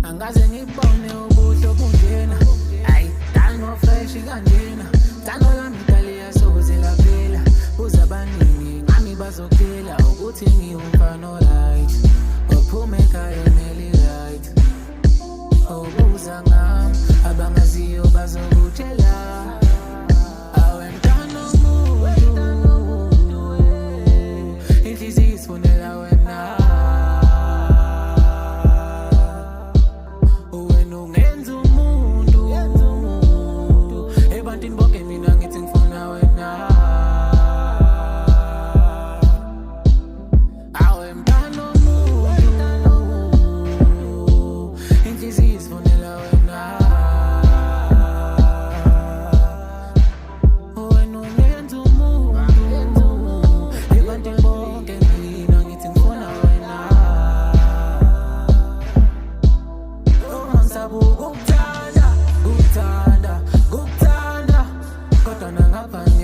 Angaze ngibone ubuhle obungena. Ayi, dano fresh kanjena. Dano lami daliya sozela phela. Uzabaningi ngami bazophela ukuthi ngiwumfana right. Ophume ekhaya meli right. Obuza ngami abangaziyo bazokutshela. Awe mntana womuntu, inhliziyo isifunela wena. Wena ungenza umuntu, ebantwini bonke mina ngithi ngifuna wena. Awe mntana womuntu, inhliziyo isifunela wena. Wena ungenza umuntu, ebantwini bonke mina ngithi ngifuna wena. Ukuthanda, ukuthanda, ukuthanda, kodwa nangaphandle